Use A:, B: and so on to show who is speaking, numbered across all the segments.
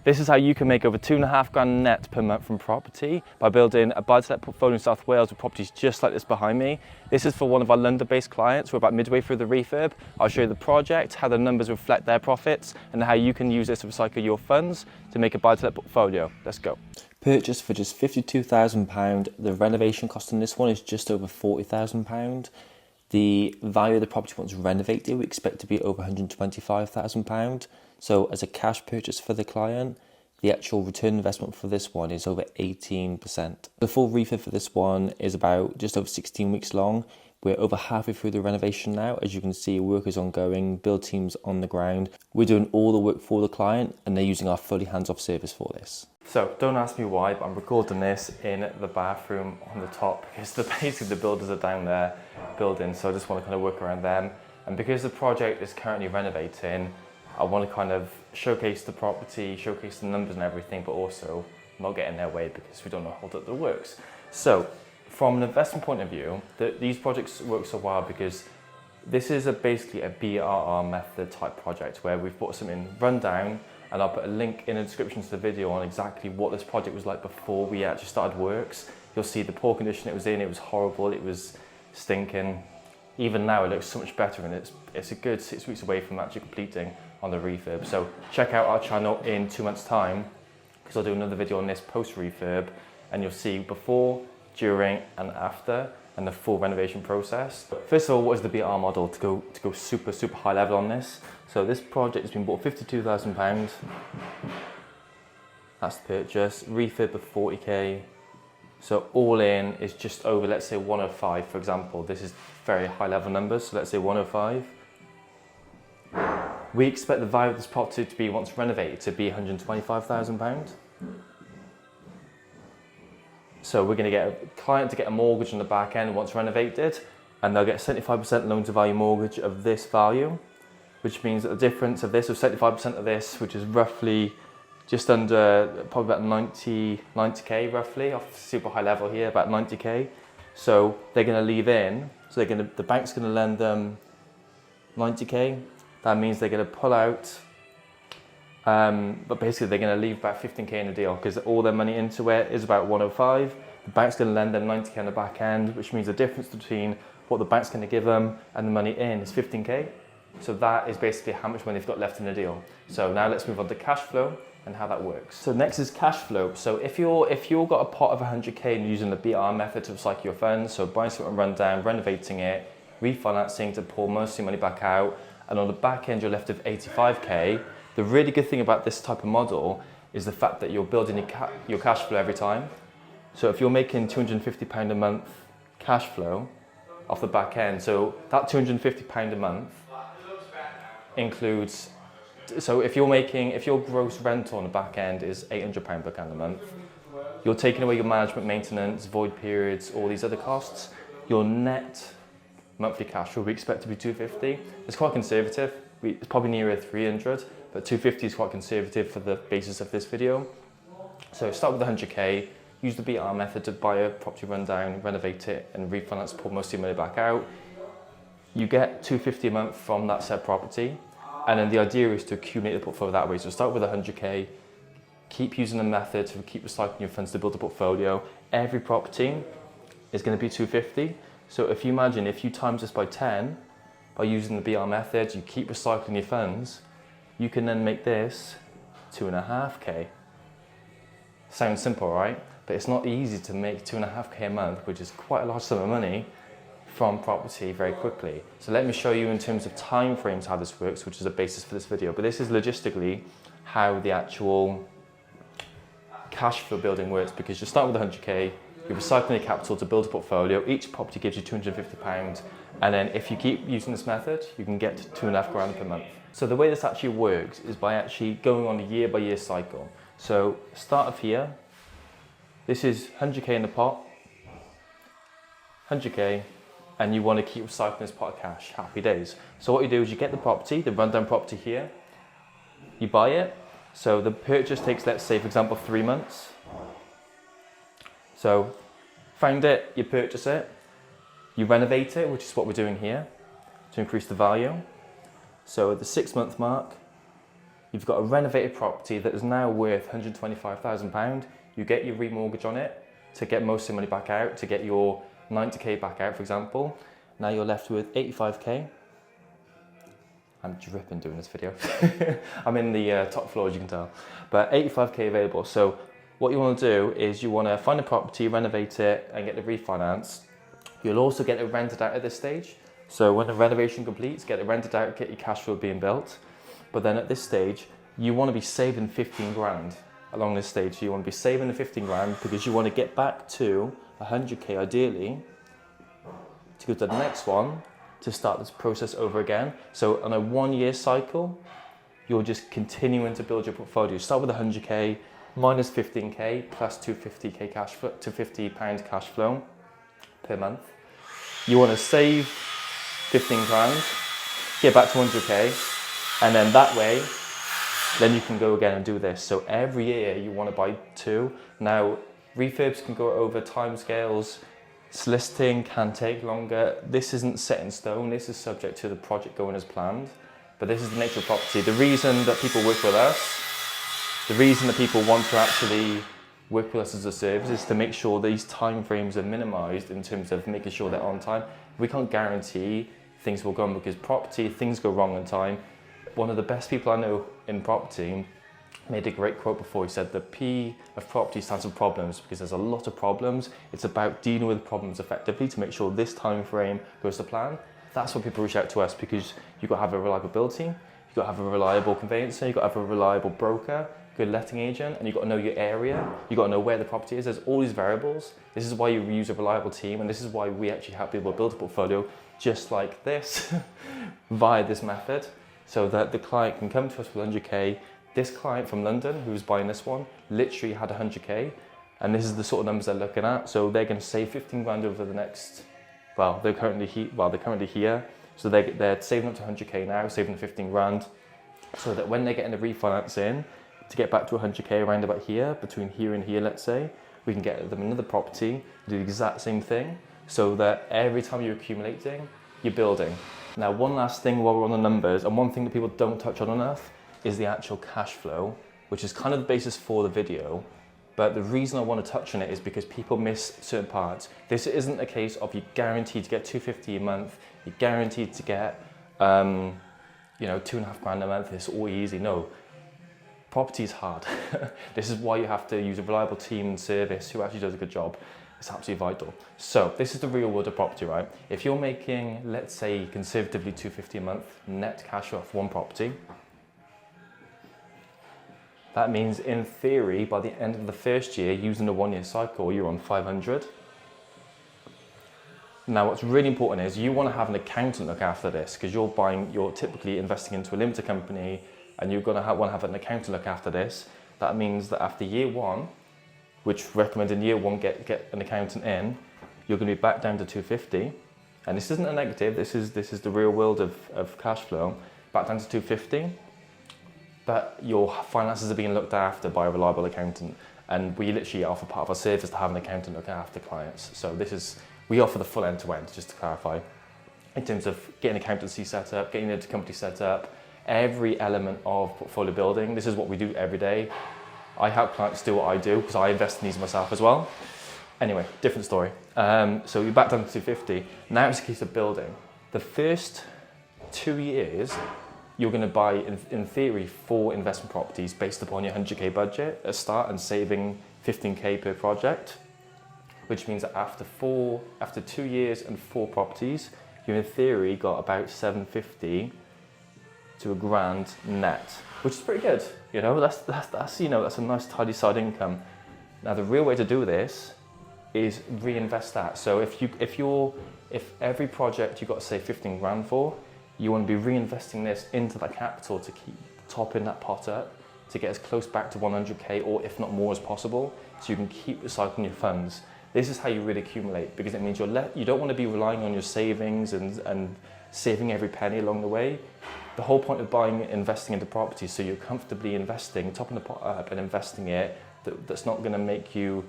A: This is how you can make over £2.5 net per month from property by building a buy-to-let portfolio in South Wales with properties just like this behind me. This is for one of our London-based clients. We're about midway through the refurb. I'll show you the project, how the numbers reflect their profits, and how you can use this to recycle your funds to make a buy-to-let portfolio. Let's go. Purchased for just £52,000. The renovation cost on this one is just over £40,000. The value of the property once renovated, we expect to be over £125,000. So as a cash purchase for the client, the actual return investment for this one is over 18%. The full refurb for this one is about just over 16 weeks long. We're over halfway through the renovation now. As you can see, work is ongoing, build teams on the ground. We're doing all the work for the client and they're using our fully hands-off service for this. So don't ask me why, but I'm recording this in the bathroom on the top because basically the builders are down there building, so I just want to kind of work around them. And because the project is currently renovating, I want to kind of showcase the property, showcase the numbers and everything, but also not get in their way because we don't know how the works. So from an investment point of view, these projects work so well because this is basically a BRR method type project where we've put something run down, and I'll put a link in the description to the video on exactly what this project was like before we actually started works. You'll see the poor condition it was in. It was horrible, it was stinking. Even now it looks so much better, and it's a good 6 weeks away from actually completing on the refurb. So check out our channel in 2 months time because I'll do another video on this post refurb, and you'll see before, during and after, and the full renovation process. First of all, what is the BR model to go super high level on this? So this project has been bought £52,000. That's the purchase. Refurb of 40k. So all in is just over, let's say 105, for example. This is very high level numbers, so let's say 105. We expect the value of this property to be, once renovated, to be £125,000. So we're going to get a client to get a mortgage on the back end once renovated, and they'll get 75% loan to value mortgage of this value, which means that the difference of this, of 75% of this, which is roughly just under, probably about 90k roughly, off super high level here, about 90k. So they're going to leave in, so the bank's going to lend them 90k. That means they're going to pull out, but basically they're going to leave about 15k in the deal because all their money into it is about 105. The bank's going to lend them 90k on the back end, which means the difference between what the bank's going to give them and the money in is 15k. So that is basically how much money they've got left in the deal. So now let's move on to cash flow and how that works. So next is cash flow. So if you've got a pot of 100k and using the BR method to recycle your funds, so buying something run down, renovating it, refinancing to pull most of your money back out, and on the back end you're left with 85k, the really good thing about this type of model is the fact that you're building your cash flow every time. So if you're making £250 a month cash flow off the back end, so that £250 a month includes, so if your gross rental on the back end is £800 per calendar month, you're taking away your management, maintenance, void periods, all these other costs, your net monthly cash flow we expect to be 250. It's quite conservative. It's probably nearer 300, but 250 is quite conservative for the basis of this video. So start with 100k, use the BR method to buy a property rundown, renovate it, and refinance, pull most of your money back out. You get 250 a month from that said property, and then the idea is to accumulate the portfolio that way. So start with 100k, keep using the method to keep recycling your funds to build a portfolio. Every property is going to be 250. So if you imagine, if you times this by 10, by using the BR method, you keep recycling your funds, you can then make this 2.5k. Sounds simple, right? But it's not easy to make 2.5k a month, which is quite a large sum of money, from property very quickly. So let me show you in terms of time frames how this works, which is the basis for this video. But this is logistically how the actual cash flow building works, because you start with 100k, you're recycling your capital to build a portfolio. Each property gives you £250, and then if you keep using this method, you can get to £2.5 per month. So the way this actually works is by actually going on a year-by-year cycle. So start of here, this is 100k in the pot, 100k, and you want to keep recycling this pot of cash. Happy days. So what you do is you get the property, the rundown property here, you buy it. So the purchase takes, let's say, for example, 3 months. So found it, you purchase it, you renovate it, which is what we're doing here to increase the value. So at the 6 month mark, You've got a renovated property that is now worth £125,000. You get your remortgage on it to get most of the money back out, to get your 90k back out, for example. Now you're left with 85k. I'm dripping doing this video. I'm in the top floor, as you can tell, but 85k available. So what you want to do is you want to find a property, renovate it, and get the refinance. You'll also get it rented out at this stage. So when the renovation completes, get it rented out, get your cash flow being built. But then at this stage, you want to be saving 15 grand along this stage. So you want to be saving the 15 grand because you want to get back to 100k ideally to go to the next one, to start this process over again. So on a 1 year cycle, you're just continuing to build your portfolio. Start with 100k, minus 15k, plus 250k cash flow, £250 cash flow per month. You want to save 15 grand, get back to 100k, and then that way, then you can go again and do this. So every year you want to buy 2. Now, refurbs can go over timescales. Soliciting can take longer. This isn't set in stone. This is subject to the project going as planned. But this is the nature of property. The reason that people work with us, the reason that people want to actually work with us as a service is to make sure these time frames are minimised in terms of making sure they're on time. We can't guarantee things will go on because property, things go wrong on time. One of the best people I know in property made a great quote before. He said the P of property stands for problems because there's a lot of problems. It's about dealing with problems effectively to make sure this time frame goes to plan. That's why people reach out to us, because you've got to have a reliability, you've got to have a reliable conveyancer, you've got to have a reliable broker, good letting agent, and you've got to know your area, you've got to know where the property is. There's all these variables. This is why you use a reliable team, and this is why we actually help people build a portfolio just like this via this method, so that the client can come to us with 100k. This client from London who's buying this one literally had 100k, and this is the sort of numbers they're looking at. So they're going to save 15 grand over the next, well, they're currently here. So they're saving up to 100k now, saving 15 grand, so that when they're getting the refinance in, to get back to 100k around about here, between here and here, let's say, we can get them another property, do the exact same thing, so that every time you're accumulating, you're building. Now, one last thing while we're on the numbers, and one thing that people don't touch on enough, is the actual cash flow, which is kind of the basis for the video. But the reason I want to touch on it is because people miss certain parts. This isn't a case of you're guaranteed to get 250 a month, you're guaranteed to get, 2.5 grand a month, it's all easy. No, property is hard. This is why you have to use a reliable team and service who actually does a good job. It's absolutely vital. So this is the real world of property, right? If you're making, let's say, conservatively 250 a month net cash off one property, that means, in theory, by the end of the first year, using a 1 year cycle, you're on 500. Now, what's really important is you want to have an accountant look after this, because you're typically investing into a limited company, and you're going to want to have an accountant look after this. That means that after year 1, which recommend in year 1 get an accountant in, you're going to be back down to 250. And this isn't a negative. This is the real world of cash flow. Back down to 250. But your finances are being looked after by a reliable accountant, and we literally offer part of our service to have an accountant look after clients. So we offer the full end-to-end, just to clarify, in terms of getting accountancy set up, getting the company set up, every element of portfolio building. This is what we do every day. I help clients do what I do because I invest in these myself as well. Anyway, different story. So you're back down to 250. Now it's a case of building. The first 2 years, you're going to buy, in theory, 4 investment properties based upon your 100k budget at start and saving 15k per project, which means that after 2 years and 4 properties, you in theory got about 750 to a grand net, which is pretty good. That's a nice tidy side income. Now the real way to do this is reinvest that. So if every project you got to save 15 grand for, you want to be reinvesting this into that capital to keep topping that pot up to get as close back to 100k, or if not more, as possible, so you can keep recycling your funds. This is how you really accumulate, because it means you don't want to be relying on your savings and saving every penny along the way. The whole point of investing into property is so you're comfortably investing, topping the pot up and investing it, that's not going to make you,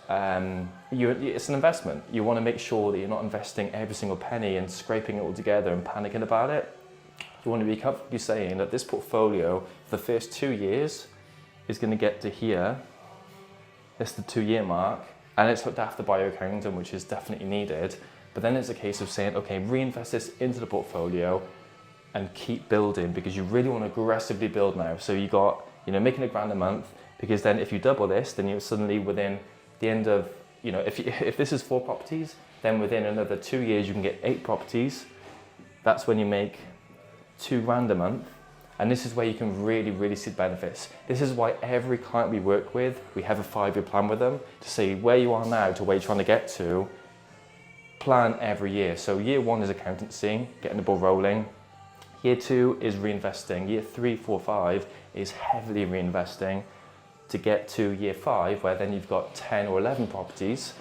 A: it's an investment. You want to make sure that you're not investing every single penny and scraping it all together and panicking about it. you want to be comfortably saying that this portfolio for the first 2 years is going to get to here. That's the 2-year mark, and it's looked after by your accountant, which is definitely needed. But then it's a case of saying, okay, reinvest this into the portfolio and keep building, because you really want to aggressively build now. So you got, making £1,000 a month, because then if you double this, then you're suddenly within the end of, if this is 4 properties, then within another 2 years you can get 8 properties. That's when you make £2,000 a month. And this is where you can really, really see the benefits. This is why every client we work with, we have a 5-year plan with them to say where you are now to where you're trying to get to, plan every year. So year 1 is accountancy, getting the ball rolling. Year 2 is reinvesting. Year 3, 4, 5 is heavily reinvesting to get to year 5, where then you've got 10 or 11 properties.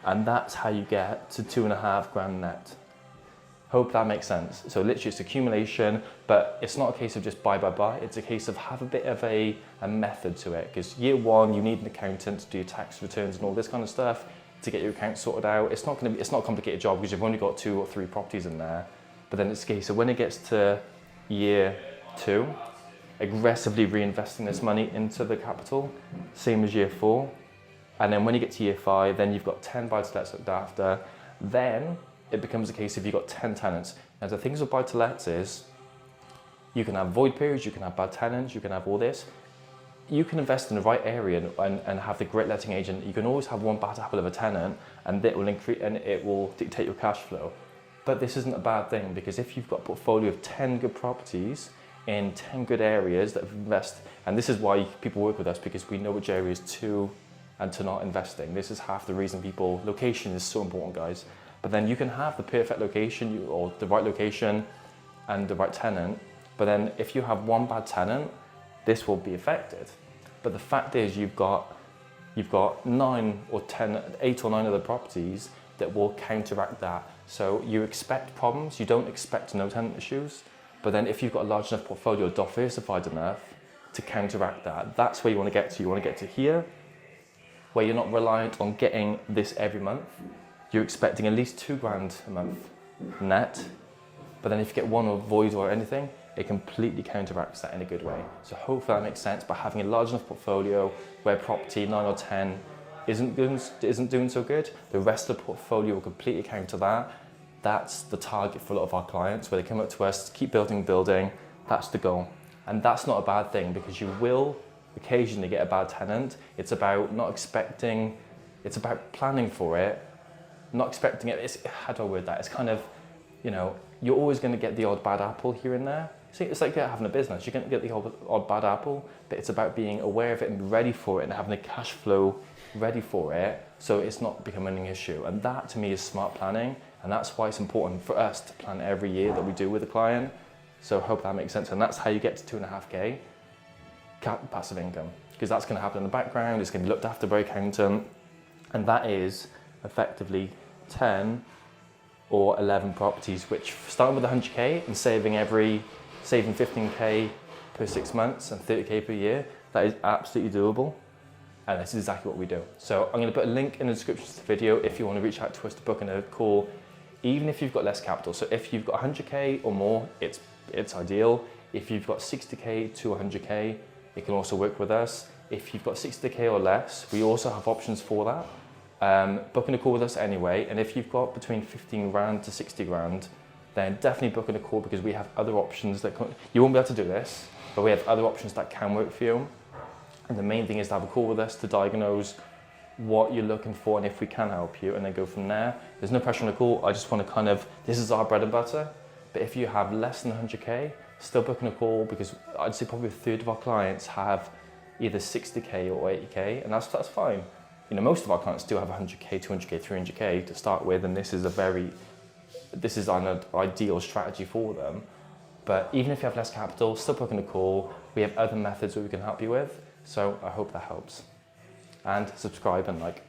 A: And that's how you get to £2,500 net. Hope that makes sense. So literally it's accumulation, but it's not a case of just buy. It's a case of have a bit of a method to it, because year 1, you need an accountant to do your tax returns and all this kind of stuff to get your account sorted out. It's not a complicated job because you've only got 2 or 3 properties in there. But then it's a case of when it gets to year 2, aggressively reinvesting this money into the capital, same as year 4. And then when you get to year 5, then you've got 10 buy-to-lets looked after. Then it becomes a case of you've got 10 tenants. Now the things with buy-to-lets is, you can have void periods, you can have bad tenants, you can have all this. You can invest in the right area and have the great letting agent. You can always have one bad apple of a tenant, and that will increase, and it will dictate your cash flow. But this isn't a bad thing, because if you've got a portfolio of 10 good properties in 10 good areas that invest, and this is why people work with us, because we know which areas to and to not invest in. This is half the reason location is so important, guys. But then you can have the perfect location or the right location and the right tenant. But then if you have one bad tenant, this will be affected. But the fact is you've got 9 or 10, 8 or 9 other properties that will counteract that. So you expect problems, you don't expect no tenant issues. But then if you've got a large enough portfolio, diversified enough to counteract that, that's where you want to get to. You want to get to here, where you're not reliant on getting this every month. You're expecting at least £2,000 a month net, but then if you get one or void or anything, it completely counteracts that in a good way. So hopefully that makes sense. By having a large enough portfolio where property 9 or 10 isn't doing so good, the rest of the portfolio will completely counter that. That's the target for a lot of our clients, where they come up to us, keep building, that's the goal. And that's not a bad thing, because you will occasionally get a bad tenant. It's about not expecting, it's about planning for it, not expecting it. How do I word that? It's kind of, you're always going to get the odd bad apple here and there. See, it's like having a business. You're going to get the odd bad apple, but it's about being aware of it and ready for it and having the cash flow ready for it, so it's not becoming an issue. And that to me is smart planning, and that's why it's important for us to plan every year that we do with a client. So I hope that makes sense. And that's how you get to 2.5k passive income, because that's going to happen in the background. It's going to be looked after by an accountant, and that is effectively 10 or 11 properties, which starting with 100k and saving 15k per 6 months and 30k per year, that is absolutely doable. And this is exactly what we do. So I'm going to put a link in the description to the video if you want to reach out to us to book in a call, even if you've got less capital. So if you've got 100k or more, it's ideal. If you've got 60k to 100k, it can also work with us. If you've got 60k or less, we also have options for that. Booking a call with us anyway. And if you've got between 15 grand to 60 grand, then definitely booking a call, because we have other options that you won't be able to do this, but we have other options that can work for you. And the main thing is to have a call with us to diagnose what you're looking for and if we can help you, and then go from there. There's no pressure on the call. I just want to this is our bread and butter. But if you have less than 100k, still booking a call, because I'd say probably a third of our clients have either 60k or 80k, and that's fine. Most of our clients do have 100k, 200k, 300k to start with, and this is an ideal strategy for them. But even if you have less capital, still booking a call. We have other methods that we can help you with. So I hope that helps. And subscribe and like.